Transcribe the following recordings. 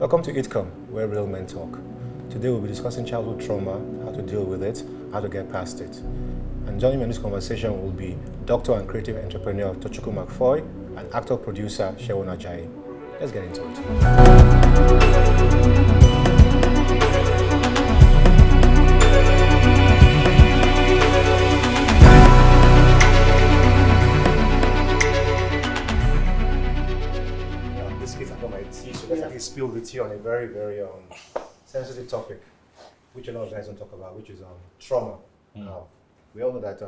Welcome to ITCOM, where real men talk. Today we'll be discussing childhood trauma, how to deal with it, how to get past it. And joining me in this conversation will be doctor and creative entrepreneur Tochukwu Macfoy and actor-producer Seun Ajayi. Let's get into it. Spill the tea on a very, very sensitive topic, which a lot of guys don't talk about, which is trauma. Now, we all know that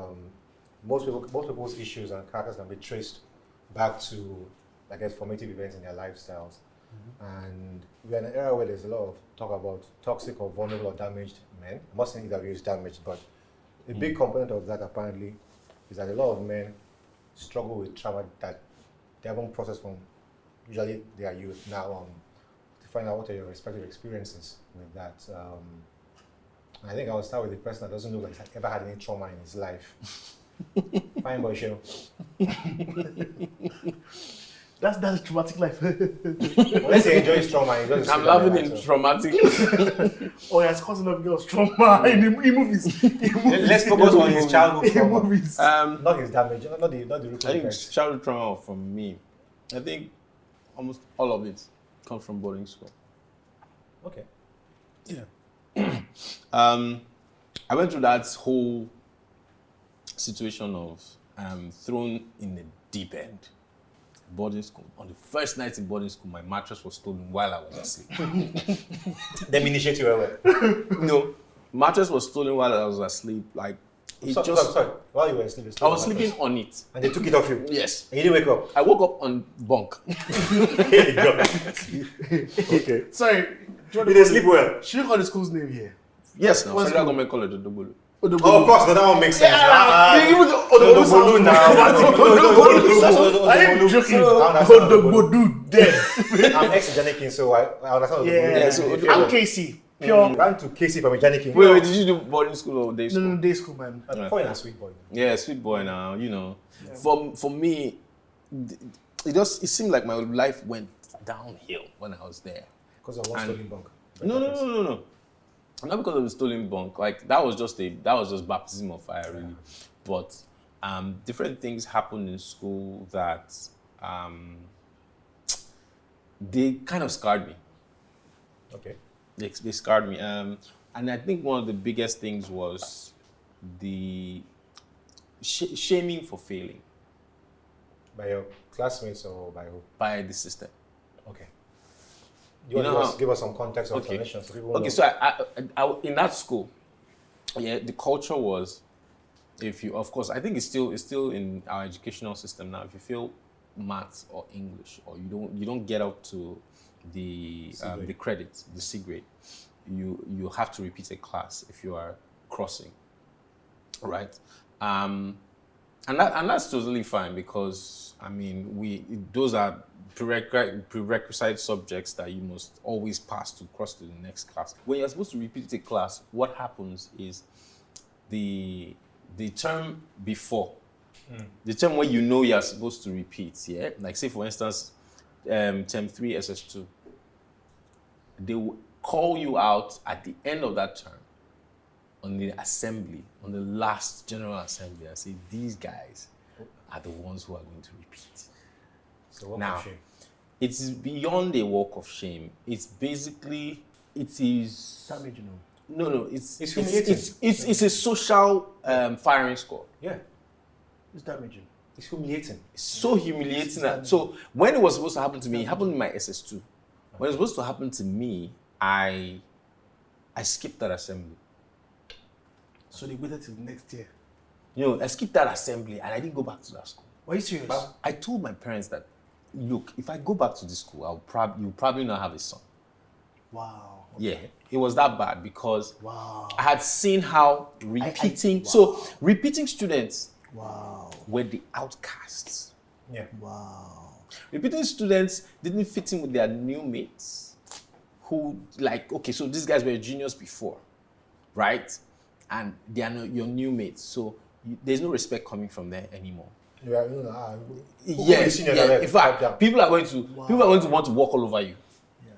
most people's issues and characters can be traced back to, I guess, formative events in their lifestyles. And we're in an era where there's a lot of talk about toxic or vulnerable or damaged men. I'm not saying that we use damaged, but a big component of that apparently is that a lot of men struggle with trauma that they haven't processed from usually their youth. Now, to find out what are your respective experiences with that. I think I'll start with the person that doesn't look like he's ever had any trauma in his life. Fine boy, show. That's a traumatic life. Unless he enjoys trauma, he doesn't. I'm laughing in traumatic. Oh, yeah, it's causing of girls trauma in movies. Let's focus on his childhood trauma. Movies. Not his damage, not the root I think effects. childhood trauma from me, I think almost all of it comes from boarding school. Okay. Yeah. I went through that whole situation of thrown in the deep end. Boarding school. On the first night in boarding school, my mattress was stolen while I was asleep. Them initiate you well. No, mattress was stolen while I was asleep. Like it Sorry. While you were asleep, I was sleeping on it. and they took it off you. Yes. And you didn't wake up. I woke up on bunk. Here you go. Okay. Sorry. Did they sleep well? Should we call the school's name here? Yes, now What's Federal school? Government College of Dobolo. Oh, of course, no, that one makes sense. Even the balloon now. I am joking. I'm Dead. ex-Janikin, so I understand. Yeah, so I'm Casey. Pure. Ran to Casey from a Janikin. Wait, did you do boarding school or day school? No, day school, man. Fine and sweet boy. Yeah, sweet boy now, you know. Yeah. For me, it seemed like my life went downhill when I was there. Because of one stolen bunk. No. Not because of the stolen bunk. Like that was just baptism of fire, really. But different things happened in school that they kind of scarred me. Okay. They scarred me. And I think one of the biggest things was the shaming for failing. By your classmates or by who? By the system. Okay. You want to give us some context or explanation so people know? So I in that school, yeah, the culture was, of course, I think it's still in our educational system now. If you fail maths or English, or you don't get up to the credit, the C grade, you have to repeat a class if you are crossing, right? And that's totally fine because I mean those are prerequisite subjects that you must always pass to cross to the next class. When you're supposed to repeat a class, what happens is the term before, the term where you know you're supposed to repeat, yeah? Like say for instance, term 3 SS2, they will call you out at the end of that term on the assembly, on the last general assembly, and say these guys are the ones who are going to repeat. So walk now, of shame. it is beyond a walk of shame. It's basically, it is... Damage, you know. No, it's humiliating. It's a social firing squad. Yeah. It's damaging. It's humiliating. It's so humiliating. So when it was supposed to happen to me, it happened in my SS2. When it was supposed to happen to me, I skipped that assembly. So they waited till next year. You know, I skipped that assembly and I didn't go back to that school. Are you serious? I told my parents that, look, if I go back to this school, you'll probably not have a son. Wow. Okay. Yeah, it was that bad because wow. I had seen how repeating, so repeating students were the outcasts. Yeah. Wow. Repeating students didn't fit in with their new mates who okay, so these guys were juniors before, right? And they are not your new mates. So there's no respect coming from there anymore. Yeah. In fact, people are going to want to walk all over you. Yeah.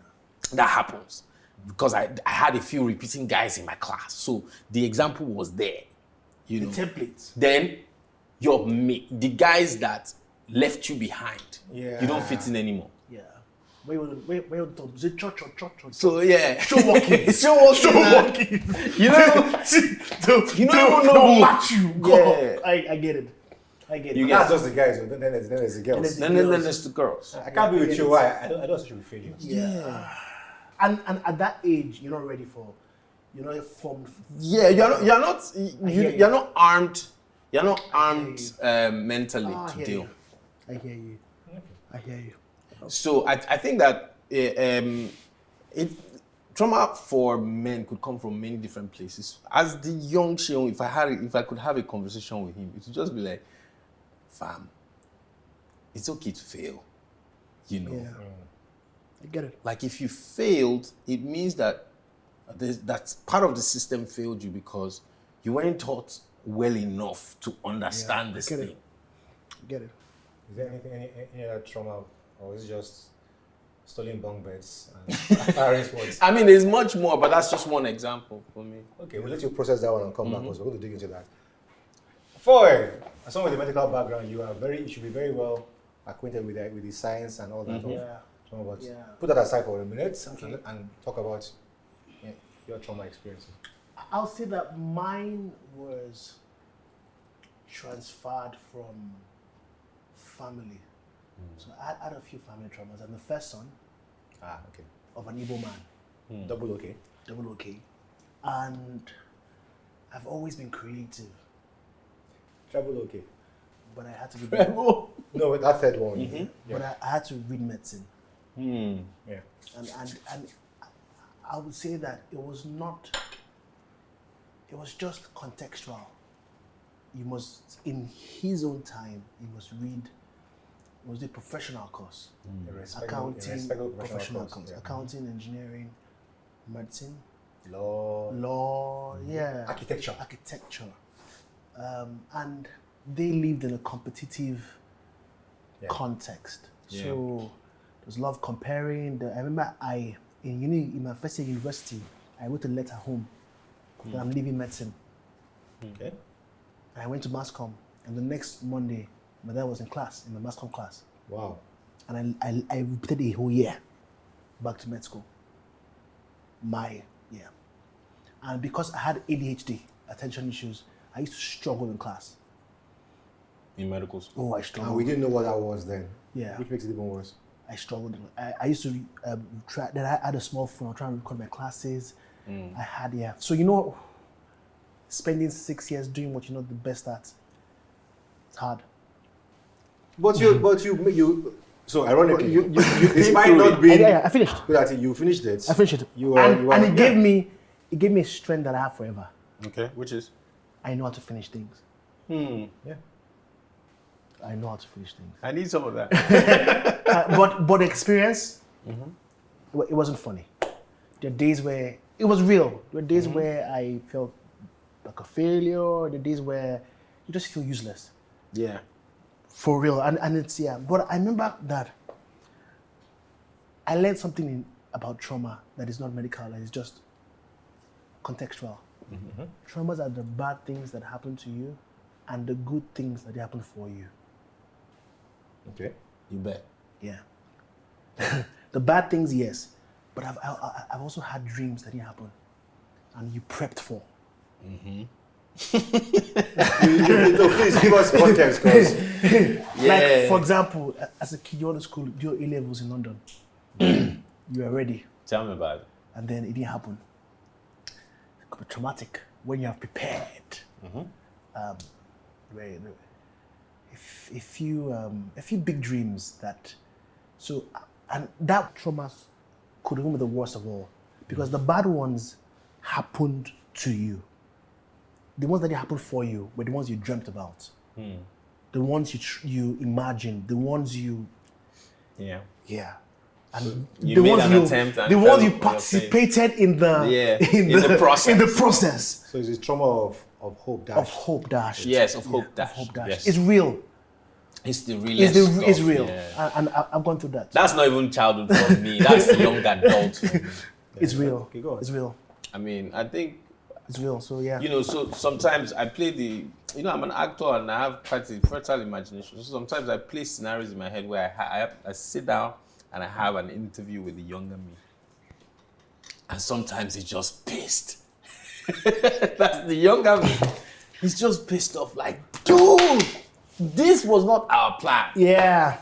that happens because I had a few repeating guys in my class. So the example was there, you know. The template. Then the guys that left you behind, you don't fit in anymore. Yeah. Where is it church? So yeah, Show walking. Show walking. You know, they'll match you. Yeah. I get it. You get That's just the guys. Then there's the girls. Then there's the girls. I can't be with you. Why? I don't think you'll be failure. Yeah. And at that age, you're not ready for, you're not formed. Yeah, you're not armed. You're not armed mentally to deal. I hear you. I hear you. So I think that trauma for men could come from many different places. As the young Seun, if I could have a conversation with him, it would just be like, fam, it's okay to fail, you know. Yeah. I get it. Like if you failed, it means that that's part of the system failed you because you weren't taught well enough to understand this thing. Get it. Is there any other trauma, or is it just stolen bunk beds and firing sports? I mean, there's much more, but that's just one example for me. Okay, we'll let you process that one and come back because we're going to dig into that. Foy, as someone with a medical background, you should be very well acquainted with the science and all that. Trauma, but put that aside for a minute and talk about your trauma experiences. I'll say that mine was transferred from family. So I had a few family traumas. I'm the first son of an Igbo man. Double okay. And I've always been creative. Treble okay. But I had to read No, that third one. Yeah. But I had to read medicine. Yeah. And I would say that it was just contextual. You must, in his own time, you must read. It was a professional course. Accounting, professional course. Accounting, engineering, medicine, law, architecture. And they lived in a competitive context. Yeah. So there's a lot of comparing. I remember in my first year university, I wrote a letter home that I'm leaving medicine. Okay. And I went to mass comm, and the next Monday, my dad was in class, in the mass comm class. Wow. And I repeated a whole year back to med school. My year. And because I had ADHD, attention issues, I used to struggle in class. In medical school? Oh, I struggled. And we didn't know what that was then. Yeah. Which makes it even worse. I struggled. I used to try, then I had a small phone, I was trying to record my classes. I had, So, spending 6 years doing what you're not the best at, it's hard. But you so ironically, you this might not be. I finished. You finished it. I finished it. And it gave me a strength that I have forever. Okay, which is? I know how to finish things. Yeah. I know how to finish things. I need some of that. But the experience, it wasn't funny. There are days where it was real. There were days where I felt like a failure. There are days where you just feel useless. Yeah. For real. And it's, But I remember that I learned something about trauma that is not medical, that is just contextual. Traumas are the bad things that happen to you and the good things that happen for you. Okay. You bet. Yeah. The bad things, yes. But I've also had dreams that didn't happen and you prepped for. Please give us context, because Like, for example, as a kid, you went to school, do your A-levels in London. You were ready. Tell me about it. And then it didn't happen. It could be traumatic when you have prepared. A few big dreams that, and that trauma could even be the worst of all, because the bad ones happened to you. The ones that didn't happen for you were the ones you dreamt about. The ones you imagined, the ones you... Yeah. And You made an attempt and the it ones fell you on your participated in the in the process. In the process. so it's a trauma of hope dash. Of hope dash. Yes, of hope dash. Of hope dash. Yes. It's real. It's the realest stuff. It's real. Yeah. And I've gone through that. That's not even childhood for me. That's young adult for me. It's real. Okay, go on. It's real. I mean, I think, It's real. So yeah. you know, so sometimes I play I'm an actor and I have quite a fertile imagination. So sometimes I play scenarios in my head where I sit down and I have an interview with the younger me. And sometimes he's just pissed. That's the younger me. He's just pissed off like, dude, this was not our plan. Yeah.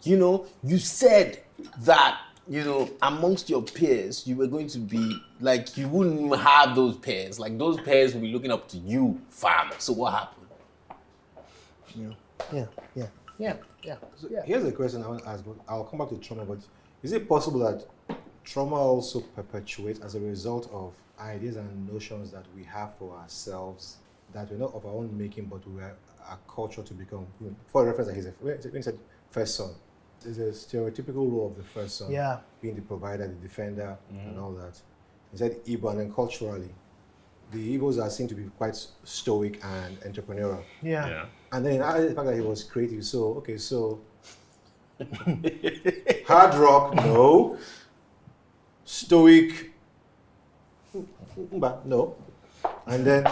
You know, you said that, you know, amongst your peers, you were going to be, like, you wouldn't even have those peers. Like, those peers will be looking up to you, fam. So what happened? Yeah. So here's a question I want to ask, but I'll come back to trauma, but is it possible that trauma also perpetuates as a result of ideas and notions that we have for ourselves that we're not of our own making, but we are a culture to become? For reference, when he said first son, there's a stereotypical role of the first son, being the provider, the defender, and all that. He said Igbo, and then culturally, the Igbos are seen to be quite stoic and entrepreneurial. Yeah. And then the fact that he was creative, so hard rock, no. Stoic, no. And then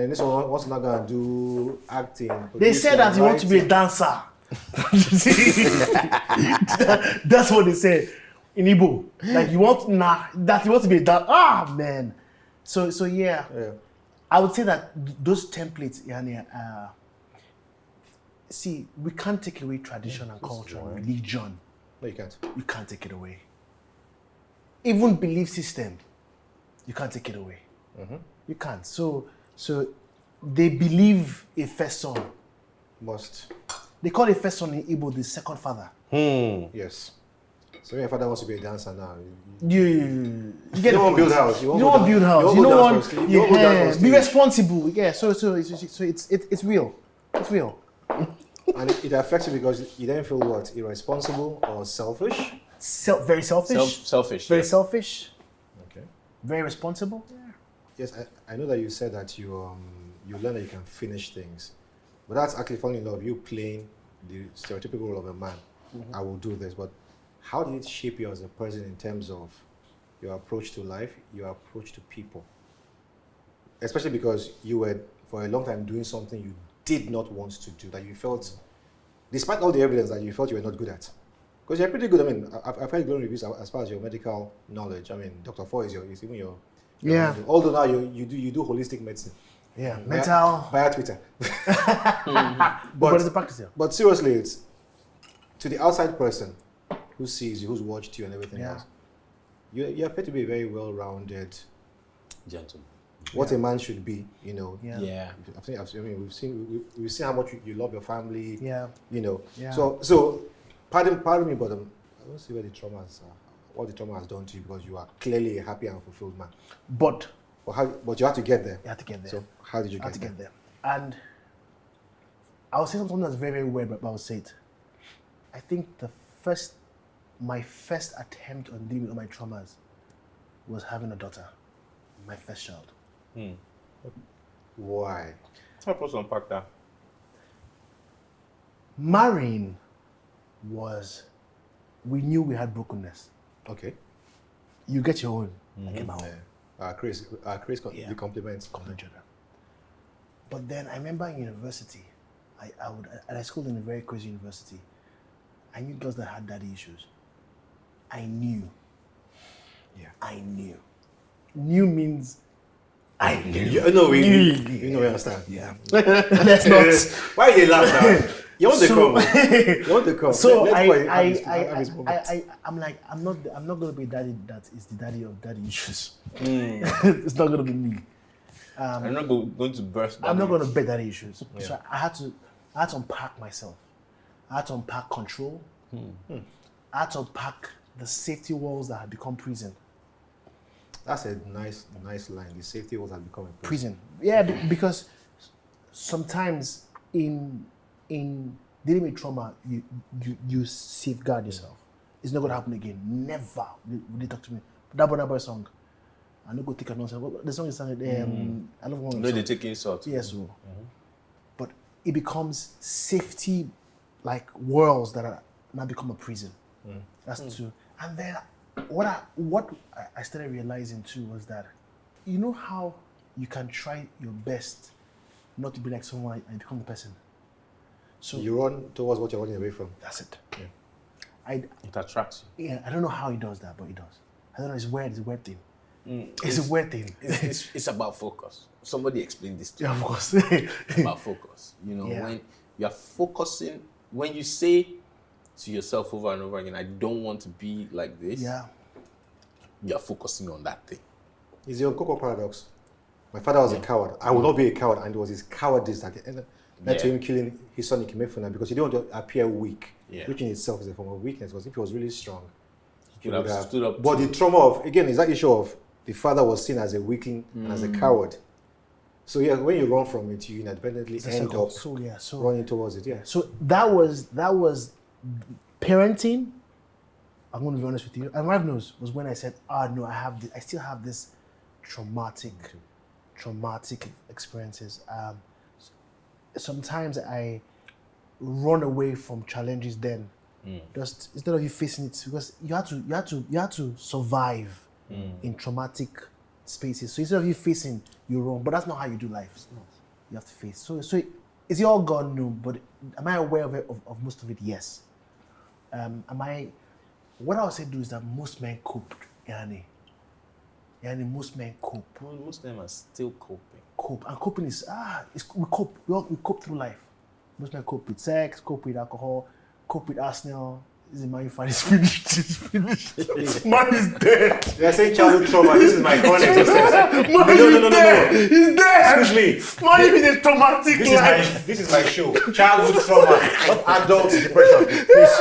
this one wants not gonna do acting. They said that you want to be a dancer. That's what they said in Igbo. Like you want to be a dancer. Ah man. So yeah. I would say that those templates, see, we can't take away tradition and culture and religion. No, you can't. You can't take it away. Even belief system, you can't take it away. You can't. So they believe a first son Must. They call a first son in Igbo the second father. Yes. So your father wants to be a dancer now. You get you don't want to build house. You don't want to build house. You don't want be responsible. Yeah. So it's real. It's real. And it affects you because you then feel what? Irresponsible or selfish? Very selfish. Selfish. Very selfish. Okay. Very responsible. Yeah. Yes, I know that you said that you learn that you can finish things, but that's actually falling in love. You playing the stereotypical role of a man. I will do this, but how did it shape you as a person in terms of your approach to life, your approach to people? Especially because you were for a long time doing something you did not want to do, that you felt, despite all the evidence, that you felt you were not good at. Because you're pretty good. I mean, I've heard glowing reviews as far as your medical knowledge. I mean, Dr. Foy is even your although now you do holistic medicine. Yeah, mental. Via Twitter. But it's a practice here. But seriously, it's to the outside person who sees you, who's watched you and everything else. You appear to be a very well-rounded gentleman. What a man should be, Yeah. we've seen how much you love your family. Yeah. Yeah. So pardon me, but I don't see where the what the trauma has done to you, because you are clearly a happy and fulfilled man. But you have to get there. You have to get there. So how did you get there? And I will say something that's very, very weird, but I will say it. I think my first attempt on dealing with my traumas was having a daughter, my first child. Why? Help us unpack that. Marrying we knew we had brokenness. Okay. You get your own. I get my own. Chris, the compliments. Compliment each other. But then I remember in university, I schooled in a very crazy university. I knew girls that had daddy issues. I knew. Yeah. I knew. Knew means I knew. We understand. Yeah. Let's not. Why you laugh now? You want the come. So I'm like, I'm not gonna be a daddy that is the daddy of daddy issues. It's not gonna be me. I'm not going to burst. I'm not gonna bear daddy issues. Yeah. So I had to unpack myself. I had to unpack control. I had to unpack the safety walls that had become prison. That's a nice line. The safety walls had become a prison. Yeah, because sometimes in dealing with trauma, you safeguard yourself. It's not gonna happen again. Never. They talk to me. That boy song. I no go take a nonsense. The song is I love one. No, they take insult. Yes, but it becomes safety, like worlds that are now become a prison. That's two. And then what I started realizing too was that, you know how you can try your best not to be like someone and become the person. So You run towards what you're running away from. that's it. Yeah. It attracts you. I don't know how he does that, but he does. I don't know. It's weird. It's a weird thing. It's a weird thing. It's about focus. Somebody explained this to me. Yeah, of course. It's about focus. You know, Yeah. when you're focusing, when you say to yourself over and over again, I don't want to be like this, Yeah. you're focusing on that thing. It's the Coco paradox. My father was a coward. I will not be a coward, and it was his cowardice that led to him killing his son Ikemefuna because he didn't want to appear weak, which in itself is a form of weakness. Because if he was really strong, He would have stood up. But the trauma of, again, is that issue of the father was seen as a weakling and as a coward. So yeah, when you run from it, you inadvertently end up running towards it. Yeah. So that was parenting. I'm going to be honest with you. And wife knows was when I said, no, I still have this traumatic experiences. Sometimes I run away from challenges then. Just instead of you facing it, because you had to survive in traumatic spaces. So instead of you facing, you run. But that's not how you do life. You have to face. So is it all gone? No. But am I aware of most of it? Yes. What I would say do is that most men cope, Yani, most men cope. Well, most of them are still coping. And coping is we cope. We cope through life. Most men cope with sex, cope with alcohol, cope with Arsenal. This is Man U fan. It's finished. Man is dead. They are saying childhood trauma. This is my chronic existence. No. He's dead. Excuse me. Man U is a traumatic life. This is my show. Childhood trauma, not adult depression. Please.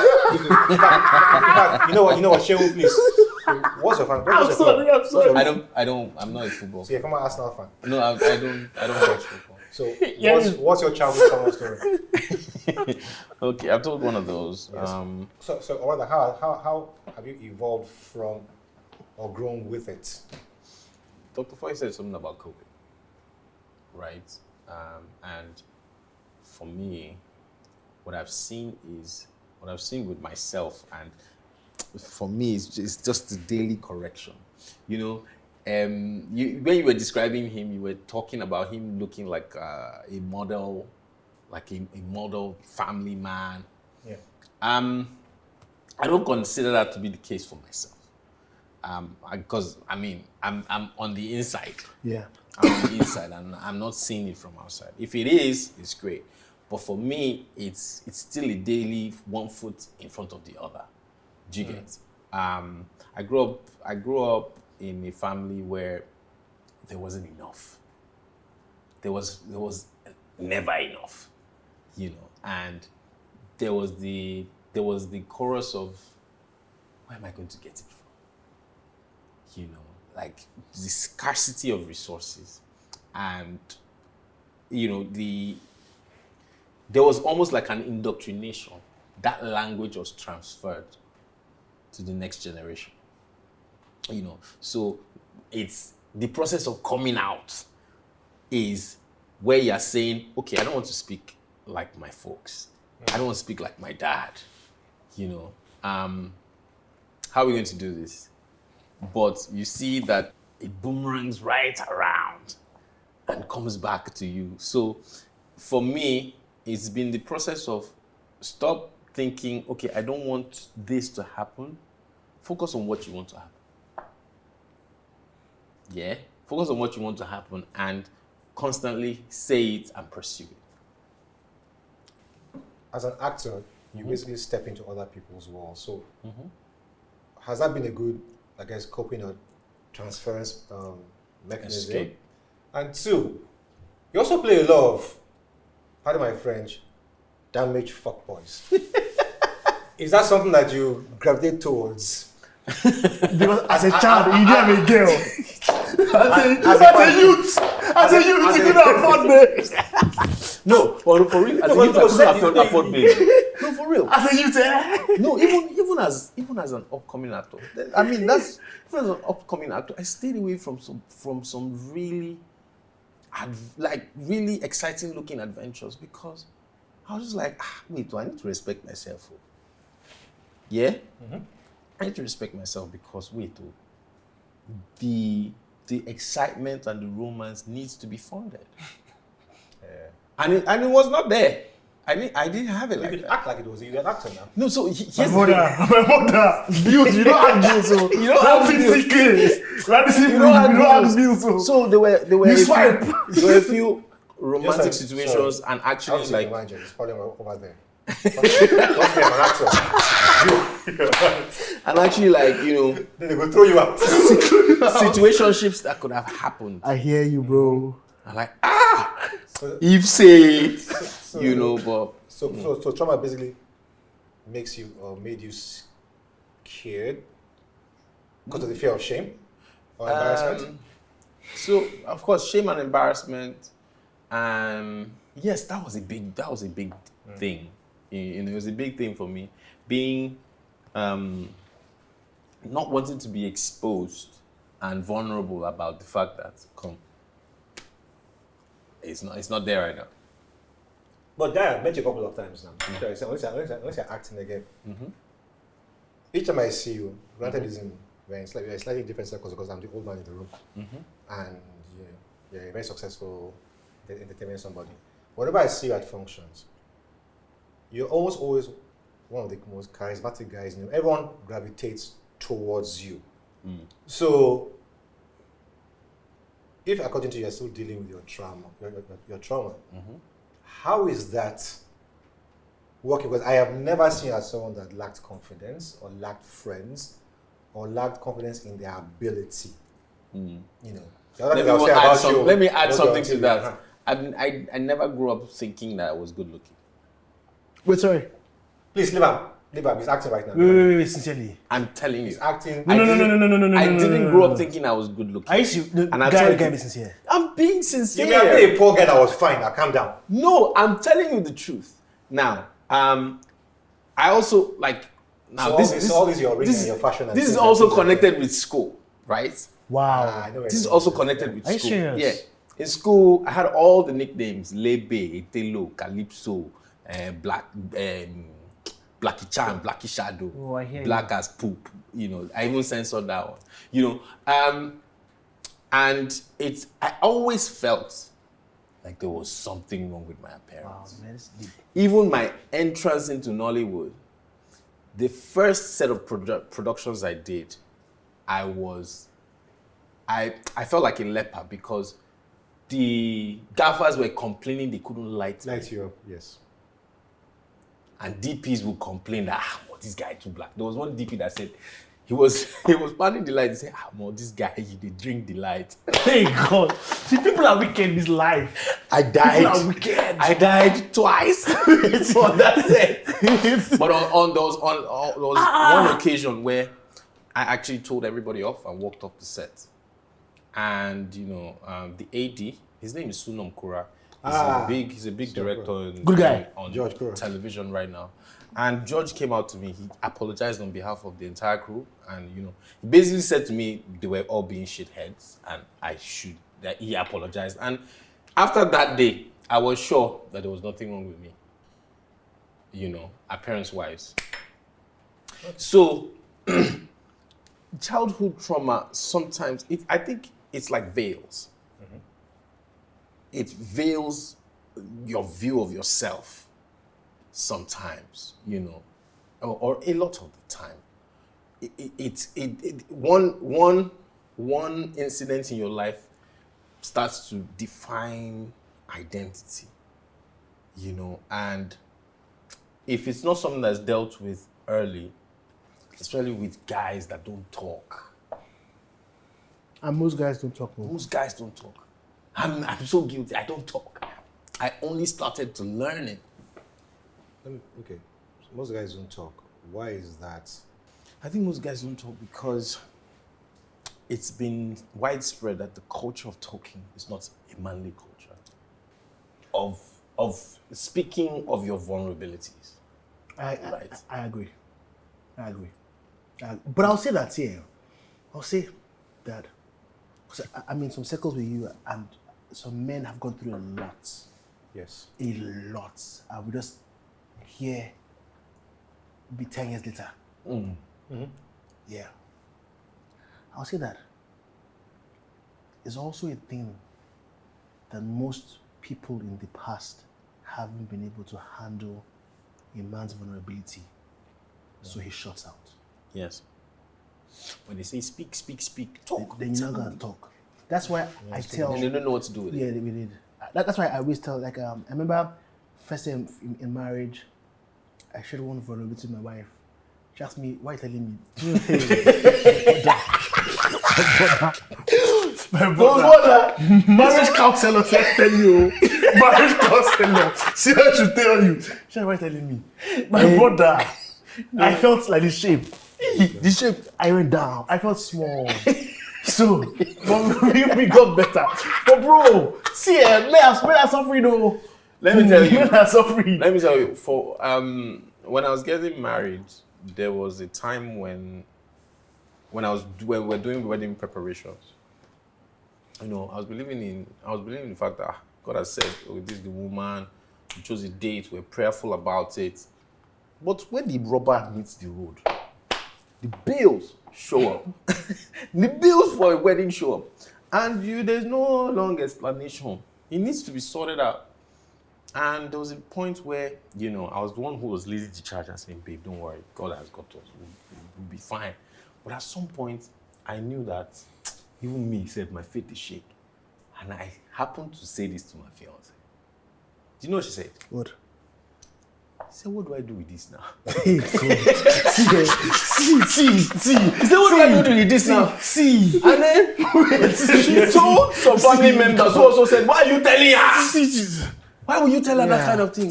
In fact, you know what? Shehu, please. What's your fan? I'm sorry. I'm not a football. So you're from an Arsenal fan. No, I don't watch football. So what's your childhood trauma story? Okay, I've told one of those. Yes. So Orlando, how have you evolved from or grown with it? Dr. Foy said something about coping, right? And for me, what I've seen with myself, and for me, it's just the daily correction. You know, when you were describing him, you were talking about him looking like a model, like a model family man. Yeah. I don't consider that to be the case for myself. Because I'm on the inside. Yeah. I'm on the inside, and I'm not seeing it from outside. If it is, it's great. But for me, it's still a daily one foot in front of the other. Do you get? I grew up in a family where there wasn't enough. There was never enough, you know. And there was the chorus of, where am I going to get it from? You know, like the scarcity of resources, and you know, there was almost like an indoctrination. That language was transferred to the next generation. You know, so it's the process of coming out is where you're saying, okay, I don't want to speak like my folks. I don't want to speak like my dad. You know, how are we going to do this? But you see that it boomerangs right around and comes back to you. So for me, it's been the process of stop thinking, okay, I don't want this to happen. Focus on what you want to happen. Yeah? Focus on what you want to happen and constantly say it and pursue it. As an actor, you basically step into other people's worlds. So has that been a good, I guess, coping or transference mechanism? Escape. And two, you also play a lot of, pardon my French, damaged fuckboys. Is that something that you gravitate towards? Because as a child, you didn't have a girl. As a youth, you couldn't afford me. No, for real. As a youth, I couldn't afford me. No, for real. As a youth, No, even as an upcoming actor. I mean, that's even as an upcoming actor. I stayed away from some really, really exciting looking adventures because I was just like, wait, do I need to respect myself? Yeah? Mm-hmm. I need to respect myself because, wait, the excitement and the romance needs to be funded. And it was not there. I didn't have it like that. You could act like it was. You're an actor now. No, so my mother, bills. You don't have bills, so you don't have bills. You don't have bills, so there were a few romantic Yes, situations, and actually like. It's probably over there. Don't be an actor. And actually, like, you know, then they go throw you out. situationships that could have happened. I hear you, bro. I'm like, if say, you know, but so trauma basically makes you or made you scared because of the fear of shame or embarrassment. So of course, shame and embarrassment. Yes, that was a big thing. You know, it was a big thing for me, being not wanting to be exposed and vulnerable about the fact that it's not there right now. But Dad, I met you a couple of times now. Once you're acting again, each time I see you, granted we're in slightly different circles because I'm the old man in the room, and you're a very successful entertainment somebody. Whenever I see you at functions, you're almost always one of the most charismatic guys. You know, everyone gravitates towards you. So, if according to you, you're still dealing with your trauma, how is that working? Because I have never seen you as someone that lacked confidence or lacked friends or lacked confidence in their ability. You know. Let me add something to that. I never grew up thinking that I was good looking. Wait, sorry. Please leave him. He's acting right now. Wait, sincerely. I'm telling you. He's acting. No. I didn't grow up thinking I was good looking. I used to. Guy, be sincere. I'm being sincere. You may have been a poor guy that was fine. Now calm down. No, I'm telling you the truth. Now, I also like. Now so all this your ring and your fashion. This is also connected with school, right? Wow. This is also connected with school. Serious? Yeah. In school, I had all the nicknames: Lebe, Etelo, Calypso, Blackie Chan, Blackie Shadow, Black as Poop. You know, I even censored that one. You know, and I always felt like there was something wrong with my appearance. Wow, man, that's deep. Even my entrance into Nollywood, the first set of productions I did, I felt like a leper because the gaffers were complaining they couldn't light you up, yes. And DPs would complain that, this guy too black. There was one DP that said, he was panning the light. He said, this guy, they drink the light. Hey God. See, people are wicked in this life. I died. People are wicked. I died twice. So that's it. But there was one occasion where I actually told everybody off and walked off the set. And, you know, the AD, his name is Seun Ajayi. He's a big director on television right now. And George came out to me. He apologized on behalf of the entire crew, and you know, he basically said to me they were all being shitheads, and that he apologized. And after that day, I was sure that there was nothing wrong with me. You know, appearance-wise. So, childhood trauma sometimes I think it's like veils. It veils your view of yourself sometimes, you know, or a lot of the time. One incident in your life starts to define identity, you know, and if it's not something that's dealt with early, especially with guys that don't talk. And most guys don't talk. Most guys don't talk. I'm so guilty. I don't talk. I only started to learn it. Okay. So most guys don't talk. Why is that? I think most guys don't talk because it's been widespread that the culture of talking is not a manly culture. Of speaking of your vulnerabilities. I agree. But I'll say that here. I'll say that. I'm in some circles with you, and some men have gone through a lot. Yes. A lot. And we just hear be 10 years later. Yeah. I'll say that it's also a thing that most people in the past haven't been able to handle a man's vulnerability. So he shuts out. Yes. When they say speak, talk. Then you're not gonna talk. That's why I tell. And they don't know what to do with it. Yeah, we did. That's why I always tell. Like, I remember first time in marriage, I shared one vulnerability with my wife. She asked me, "Why are you telling me?" My brother, marriage counselor said, "Tell you, marriage counselor said I should tell you." She said, "Why are you telling me?" My brother, I felt like the shape. I went down. I felt small. So, but we got better. But bro, see, men are suffering though. Let me tell you. Men are suffering. Let me tell you. For when I was getting married, there was a time when we were doing wedding preparations. You know, I was believing in the fact that God has said, "Oh, this is the woman." We chose a date. We're prayerful about it. But when the rubber meets the road, the bills show up. The bills for a wedding show up. And there's no long explanation. It needs to be sorted out. And there was a point where, I was the one who was leading the charge and saying, "Babe, don't worry. God has got us. We'll be fine." But at some point, I knew that even me said my faith is shaky. And I happened to say this to my fiance. Do you know what she said? What? She said, "What do I do with this now?" Hey, God. See. He said, "What do I do with this now?" See. And then she told some family members who also said, "Why are you telling her? Why would you tell her that kind of thing?"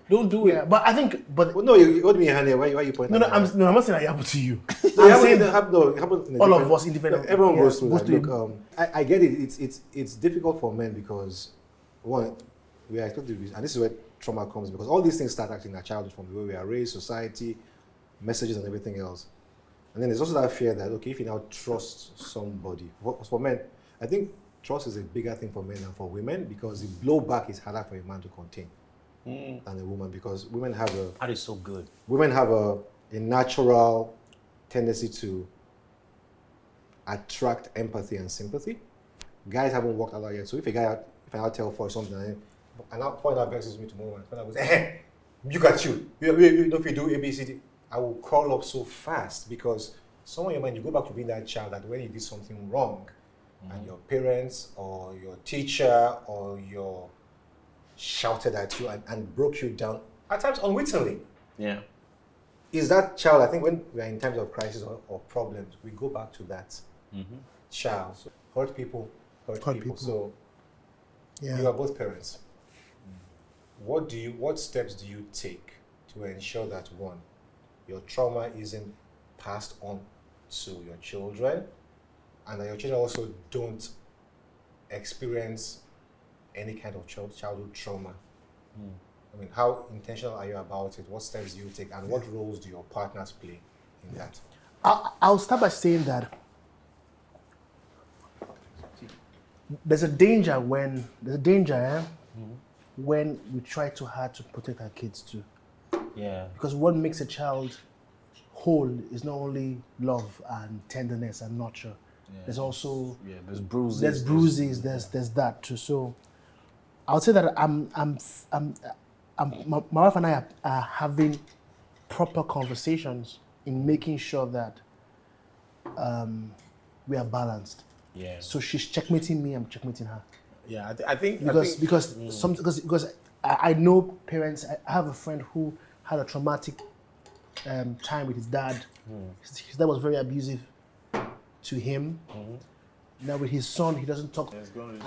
Don't do it. Yeah, but I think, What do you mean, honey? Why are you pointing? No, I'm not saying that it happened to you. I'm saying it happened in all of us independent. Everyone goes through that. Look, I get it. It's difficult for men because one, we are expected to be, and this is where trauma comes, because all these things start acting in our childhood, from the way we are raised, society, messages, and everything else. And then there's also that fear that, okay, if you now trust somebody, for men, I think trust is a bigger thing for men than for women, because the blowback is harder for a man to contain than a woman, because women have That is so good. Women have a natural tendency to attract empathy and sympathy. Guys haven't worked out yet. So if I now tell for something, and now point out vexes me tomorrow, and I will say, "Hey, look at you. If you do ABCD, I will crawl up so fast," because somewhere in your mind you go back to being that child that when you did something wrong, and your parents or your teacher or your shouted at you and broke you down, at times unwittingly. Yeah. Is that child, I think when we are in times of crisis or problems, we go back to that child. So hurt people. So you are both parents. What steps do you take to ensure that, one, your trauma isn't passed on to your children, and that your children also don't experience any kind of childhood trauma? I mean, how intentional are you about it? What steps do you take, and what roles do your partners play in that? I'll start by saying that there's a danger when we try too hard to protect our kids too. Yeah. Because what makes a child whole is not only love and tenderness and nurture. Yeah. There's also there's bruises. There's that too. So I'll say that my wife and I are having proper conversations in making sure that we are balanced. Yeah. So she's checkmating me, I'm checkmating her. Yeah, I think because I know parents. I have a friend who had a traumatic time with his dad. His dad was very abusive to him. Now with his son, he doesn't talk. He's gonna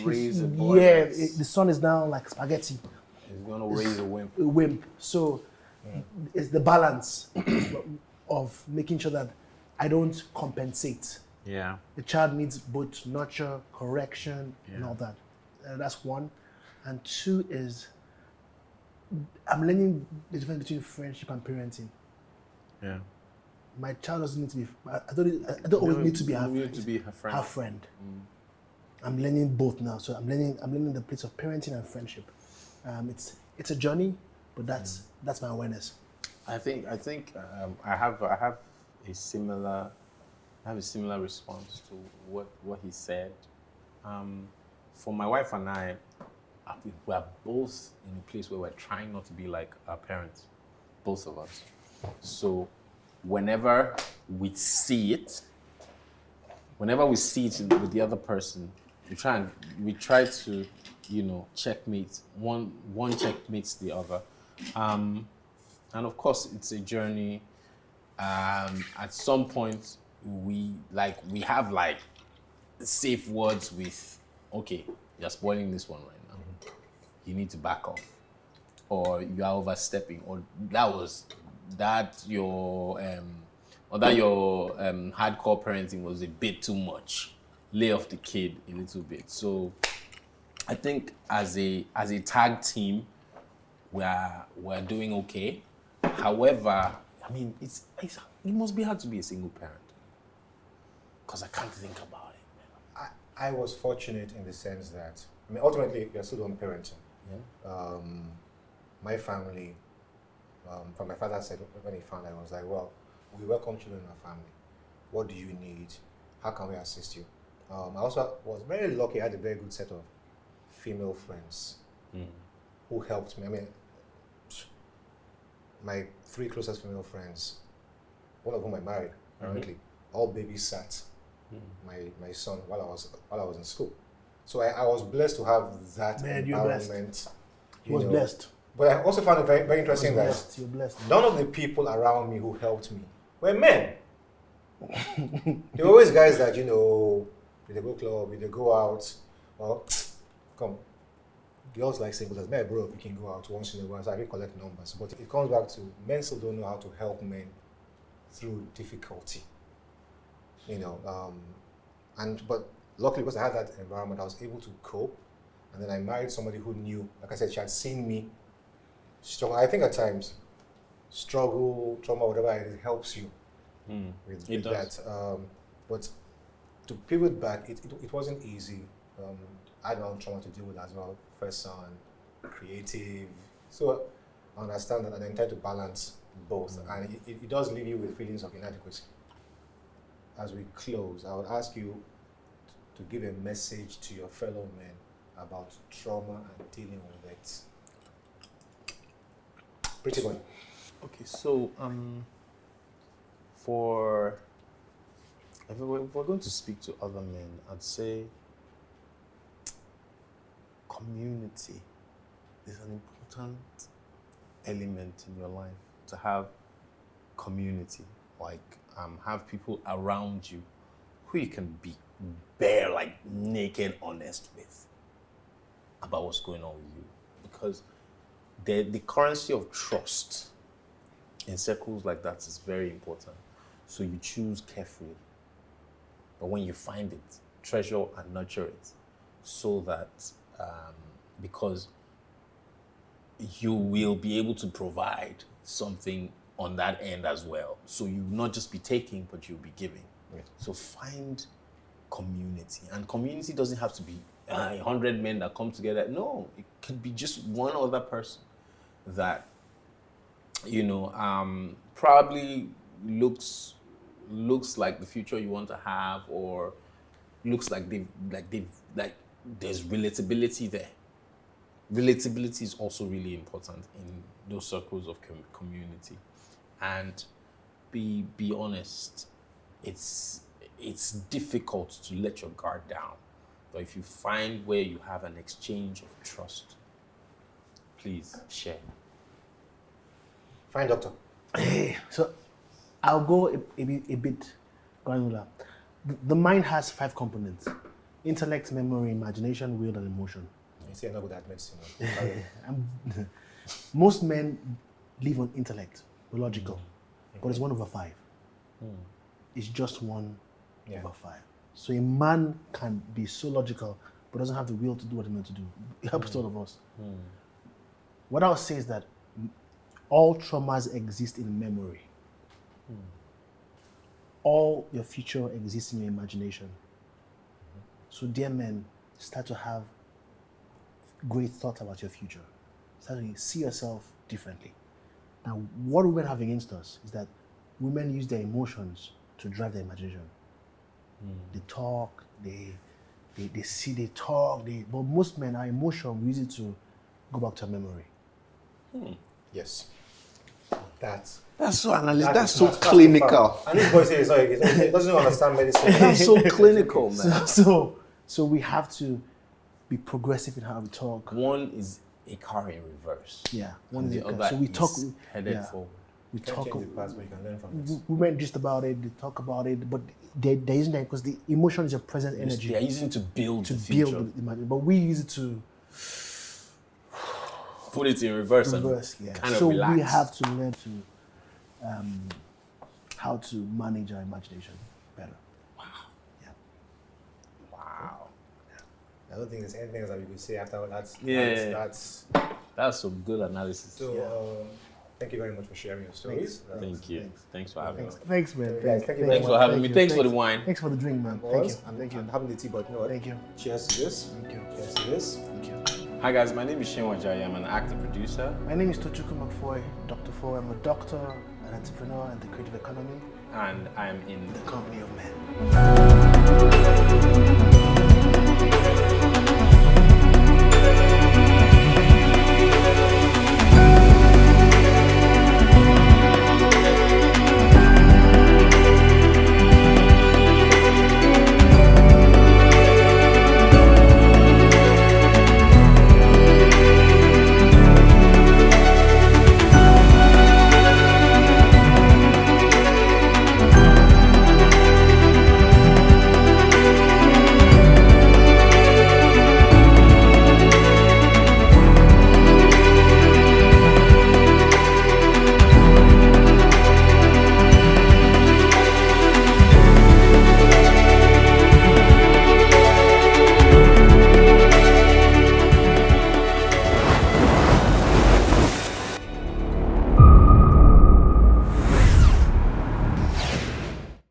raise a boy. Yeah, the son is now like spaghetti. He's gonna raise a wimp. A wimp. So it's the balance of making sure that I don't compensate. Yeah. The child needs both nurture, correction, and all that. That's one. And two is I'm learning the difference between friendship and parenting. Yeah. My child doesn't need to be. I don't always need to be her friend. Her friend. I'm learning both now. So I'm learning the place of parenting and friendship. It's a journey, but that's my awareness. I think I have a similar response to what he said. For my wife and I, we are both in a place where we're trying not to be like our parents, both of us. So whenever we see it with the other person, we try to, checkmate. One checkmates the other. And of course, it's a journey. At some point, we have safe words with, okay, you're spoiling this one right now. You need to back off, or you are overstepping, or your hardcore parenting was a bit too much. Lay off the kid a little bit. So I think as a tag team, we're doing okay. However, I mean, it must be hard to be a single parent, because I can't think about it. I was fortunate in the sense that, ultimately, you're still doing parenting. Yeah. My family, from my father's side, when he found out, I was like, well, we welcome children in our family. What do you need? How can we assist you? I also was very lucky. I had a very good set of female friends who helped me. My 3 closest female friends, one of whom I married, ironically, all babysat my son while I was in school. So I was blessed to have that environment. He was blessed. But I also found it very, very interesting that You're blessed. none of the people around me who helped me were men. They were always guys that, they go club, they go out. Well, come. Girls like singles, as men, bro, we can go out once in a while, so I can collect numbers. But it comes back to men still don't know how to help men through difficulty. But luckily, because I had that environment, I was able to cope. And then I married somebody who knew, like I said, she had seen me struggle. I think at times, struggle, trauma, whatever, it helps you with that. But to pivot back, it wasn't easy. I had my own trauma to deal with as well. First son, creative. So I understand that, and I try to balance both. And it does leave you with feelings of inadequacy. As we close, I would ask you to give a message to your fellow men about trauma and dealing with it. Pretty good. Okay, so if we're going to speak to other men, I'd say community is an important element in your life. To have community, have people around you who you can be bare, naked, honest with about what's going on with you. Because the currency of trust in circles like that is very important. So you choose carefully. But when you find it, treasure and nurture it, so that because you will be able to provide something on that end as well. So you will not just be taking, but you'll be giving. Yes. So find community. And community doesn't have to be 100 men that come together. No, it could be just one other person that, probably looks like the future you want to have, or looks like there's relatability there. Relatability is also really important in those circles of community. And be honest. It's difficult to let your guard down. But if you find where you have an exchange of trust, please share. Fine, doctor. So I'll go a bit granular. The mind has 5 components: intellect, memory, imagination, will, and emotion. You see, I'm not good at medicine. Most men live on intellect, logical, but it's 1/5. It's just 1/5. So a man can be so logical, but doesn't have the will to do what he meant to do. It helps all of us. What I would say is that all traumas exist in memory. All your future exists in your imagination. So dear men, start to have great thoughts about your future. Start to see yourself differently. Now, what women have against us is that women use their emotions to drive their imagination. They talk, they see, they talk, but most men, our emotion, we use it to go back to a memory. Yes. That's so analytical. That's so clinical. And this boy says he doesn't understand medicine. That's so clinical, man. So we have to be progressive in how we talk. One is a car in reverse. Yeah, one is the other. So we talk headed forward. We talk. Change the past, but you can learn from this. Women just about it. They talk about it, but there isn't that because the emotion is a present energy. They are using to build the future. But we use it to put it in reverse and yeah. kind of so relax. We have to learn to how to manage our imagination better. Wow. Yeah. Wow. I don't think there's anything else that we could say after that. That's some good analysis. So, thank you very much for sharing your stories. Thank you. Thanks for having me. Thanks, man. Thanks for having me. Thanks for the wine. Thanks for the drink, man. Thank you. Thank you. I'm having the tea, but you know what? Thank you. Cheers to this. Thank you. Cheers to this. Thank you. Hi guys, my name is Seun Ajayi. I'm an actor producer. My name is Tochukwu Macfoy, Dr. Foy. I'm a doctor, an entrepreneur in the creative economy. And I'm in the company of men.